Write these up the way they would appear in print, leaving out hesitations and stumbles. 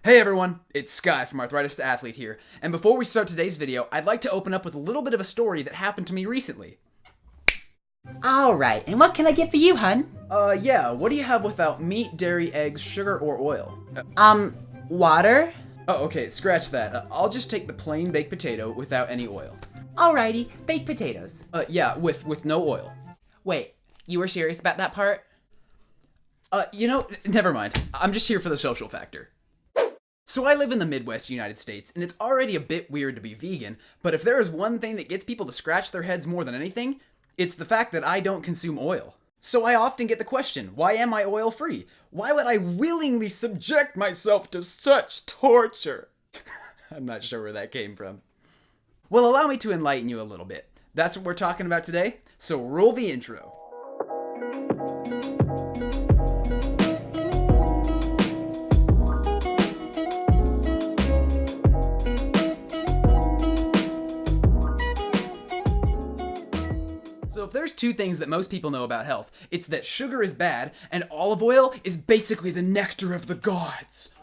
Hey everyone, it's Sky from Arthritis to Athlete here, and before we start today's video, I'd like to open up with a little bit of a story that happened to me recently. Alright, and what can I get for you, hun? Yeah, what do you have without meat, dairy, eggs, sugar, or oil? Water? Oh, okay, scratch that. I'll just take the plain baked potato without any oil. Alrighty, baked potatoes. Yeah, with no oil. Wait, you were serious about that part? Never mind. I'm just here for the social factor. So I live in the Midwest United States, and it's already a bit weird to be vegan, but if there is one thing that gets people to scratch their heads more than anything, it's the fact that I don't consume oil. So I often get the question, why am I oil-free? Why would I willingly subject myself to such torture? I'm not sure where that came from. Well, allow me to enlighten you a little bit. That's what we're talking about today, so roll the intro. So if there's two things that most people know about health, it's that sugar is bad and olive oil is basically the nectar of the gods.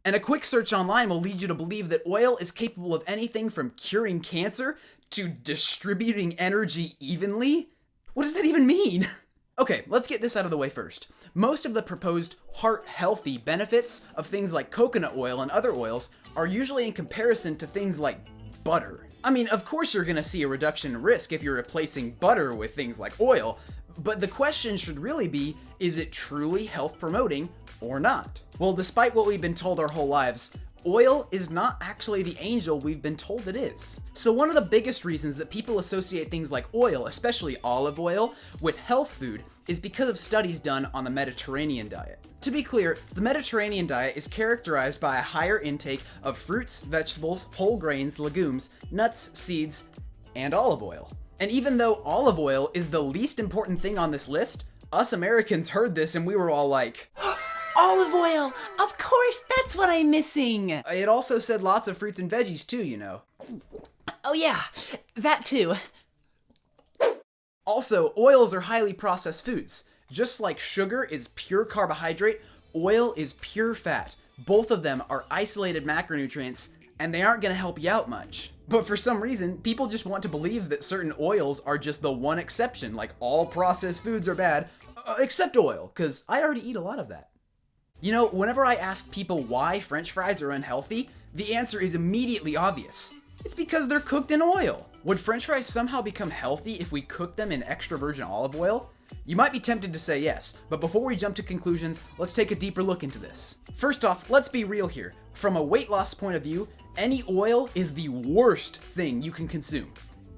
And a quick search online will lead you to believe that oil is capable of anything from curing cancer to distributing energy evenly? What does that even mean? Okay, let's get this out of the way first. Most of the proposed heart-healthy benefits of things like coconut oil and other oils are usually in comparison to things like butter. I mean, of course you're gonna see a reduction in risk if you're replacing butter with things like oil, but the question should really be, is it truly health promoting or not? Well, despite what we've been told our whole lives, oil is not actually the angel we've been told it is. So one of the biggest reasons that people associate things like oil, especially olive oil, with health food is because of studies done on the Mediterranean diet. To be clear, the Mediterranean diet is characterized by a higher intake of fruits, vegetables, whole grains, legumes, nuts, seeds, and olive oil. And even though olive oil is the least important thing on this list, us Americans heard this and we were all like, Olive oil! Of course, that's what I'm missing! It also said lots of fruits and veggies too, you know. Oh yeah, that too. Also, oils are highly processed foods. Just like sugar is pure carbohydrate, oil is pure fat. Both of them are isolated macronutrients, and they aren't gonna help you out much. But for some reason, people just want to believe that certain oils are just the one exception, like all processed foods are bad, except oil, because I already eat a lot of that. You know, whenever I ask people why French fries are unhealthy, the answer is immediately obvious. It's because they're cooked in oil. Would French fries somehow become healthy if we cooked them in extra virgin olive oil? You might be tempted to say yes, but before we jump to conclusions, let's take a deeper look into this. First off, let's be real here. From a weight loss point of view, any oil is the worst thing you can consume.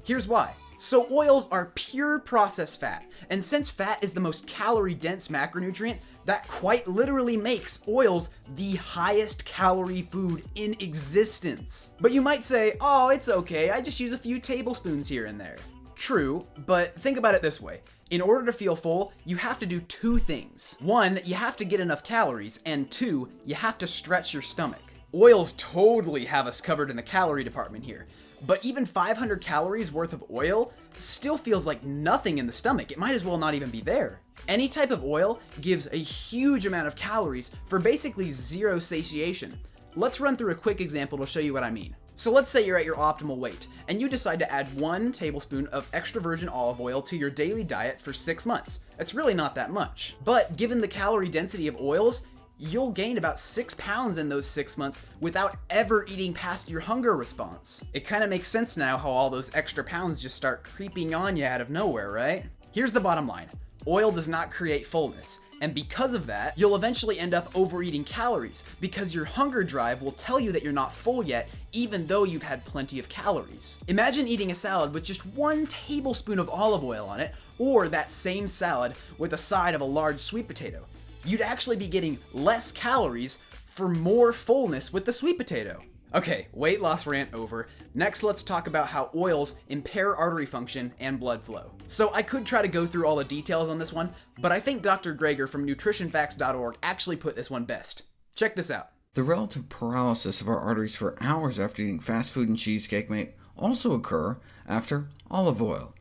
Here's why. So oils are pure processed fat, and since fat is the most calorie-dense macronutrient, that quite literally makes oils the highest calorie food in existence. But you might say, oh, it's okay, I just use a few tablespoons here and there. True, but think about it this way. In order to feel full, you have to do two things. One, you have to get enough calories, and two, you have to stretch your stomach. Oils totally have us covered in the calorie department here. But even 500 calories worth of oil still feels like nothing in the stomach. It might as well not even be there. Any type of oil gives a huge amount of calories for basically zero satiation. Let's run through a quick example to show you what I mean. So let's say you're at your optimal weight, and you decide to add 1 tablespoon of extra virgin olive oil to your daily diet for 6 months. It's really not that much. But given the calorie density of oils, you'll gain about 6 pounds in those 6 months without ever eating past your hunger response. It kind of makes sense now how all those extra pounds just start creeping on you out of nowhere, right? Here's the bottom line. Oil does not create fullness, and because of that, you'll eventually end up overeating calories because your hunger drive will tell you that you're not full yet, even though you've had plenty of calories. Imagine eating a salad with just 1 tablespoon of olive oil on it, or that same salad with a side of a large sweet potato. You'd actually be getting less calories for more fullness with the sweet potato. Okay, weight loss rant over. Next, let's talk about how oils impair artery function and blood flow. So I could try to go through all the details on this one, but I think Dr. Greger from nutritionfacts.org actually put this one best. Check this out. The relative paralysis of our arteries for hours after eating fast food and cheesecake may also occur after olive oil.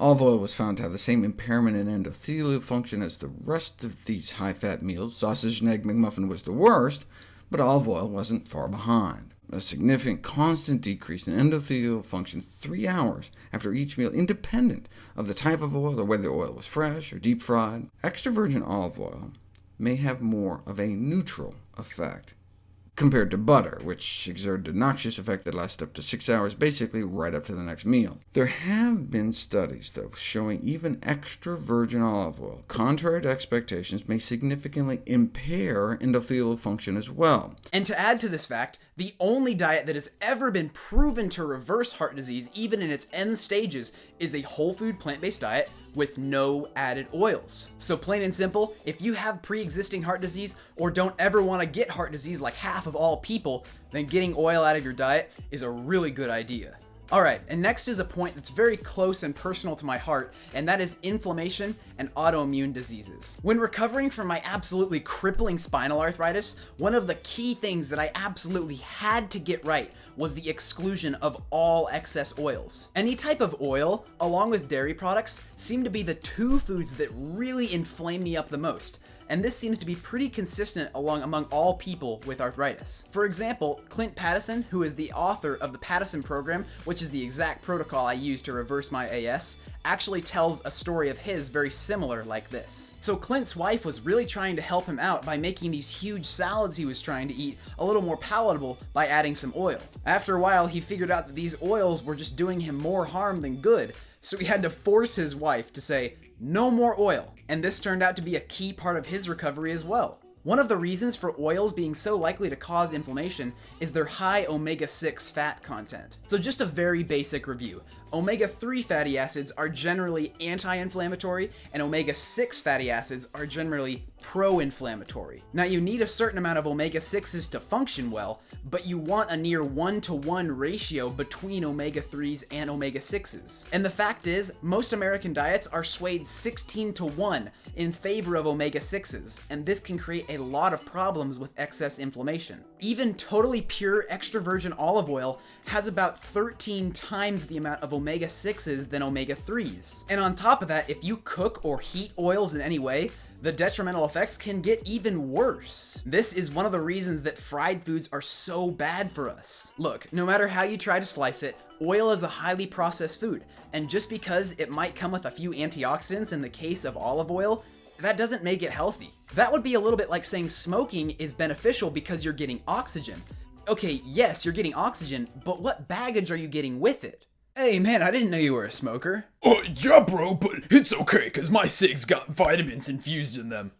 Olive oil was found to have the same impairment in endothelial function as the rest of these high-fat meals. Sausage and egg McMuffin was the worst, but olive oil wasn't far behind. A significant constant decrease in endothelial function 3 hours after each meal, independent of the type of oil or whether the oil was fresh or deep-fried. Extra virgin olive oil may have more of a neutral effect compared to butter, which exerted a noxious effect that lasts up to 6 hours, basically right up to the next meal. There have been studies, though, showing even extra virgin olive oil, contrary to expectations, may significantly impair endothelial function as well. And to add to this fact, the only diet that has ever been proven to reverse heart disease, even in its end stages, is a whole food plant-based diet with no added oils. So plain and simple, if you have pre-existing heart disease or don't ever want to get heart disease like half of all people, then getting oil out of your diet is a really good idea. Alright, and next is a point that's very close and personal to my heart, and that is inflammation and autoimmune diseases. When recovering from my absolutely crippling spinal arthritis, one of the key things that I absolutely had to get right was the exclusion of all excess oils. Any type of oil, along with dairy products, seem to be the two foods that really inflame me up the most. And this seems to be pretty consistent among all people with arthritis. For example, Clint Pattison, who is the author of the Pattison program, which is the exact protocol I use to reverse my AS, actually tells a story of his very similar like this. So Clint's wife was really trying to help him out by making these huge salads he was trying to eat a little more palatable by adding some oil. After a while, he figured out that these oils were just doing him more harm than good, so he had to force his wife to say, no more oil, and this turned out to be a key part of his recovery as well. One of the reasons for oils being so likely to cause inflammation is their high omega-6 fat content. So just a very basic review. Omega-3 fatty acids are generally anti-inflammatory, and omega-6 fatty acids are generally pro-inflammatory. Now, you need a certain amount of omega-6s to function well, but you want a near 1-to-1 ratio between omega-3s and omega-6s. And the fact is, most American diets are swayed 16-to-1 in favor of omega-6s, and this can create a lot of problems with excess inflammation. Even totally pure extra virgin olive oil has about 13 times the amount of omega-6s than omega-3s. And on top of that, if you cook or heat oils in any way, the detrimental effects can get even worse. This is one of the reasons that fried foods are so bad for us. Look, no matter how you try to slice it, oil is a highly processed food, and just because it might come with a few antioxidants in the case of olive oil, that doesn't make it healthy. That would be a little bit like saying smoking is beneficial because you're getting oxygen. Okay, yes, you're getting oxygen, but what baggage are you getting with it? Hey man, I didn't know you were a smoker. Oh, yeah bro, but it's okay, cause my cigs got vitamins infused in them.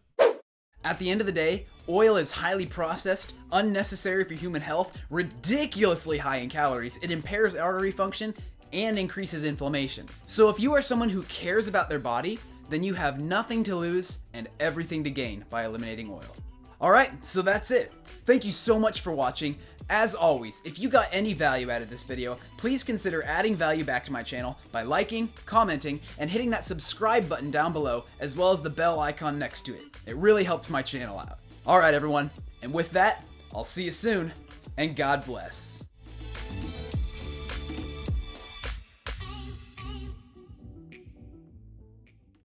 At the end of the day, oil is highly processed, unnecessary for human health, ridiculously high in calories, it impairs artery function, and increases inflammation. So if you are someone who cares about their body, then you have nothing to lose and everything to gain by eliminating oil. Alright, so that's it. Thank you so much for watching. As always, if you got any value out of this video, please consider adding value back to my channel by liking, commenting, and hitting that subscribe button down below, as well as the bell icon next to it. It really helps my channel out. Alright everyone, and with that, I'll see you soon, and God bless.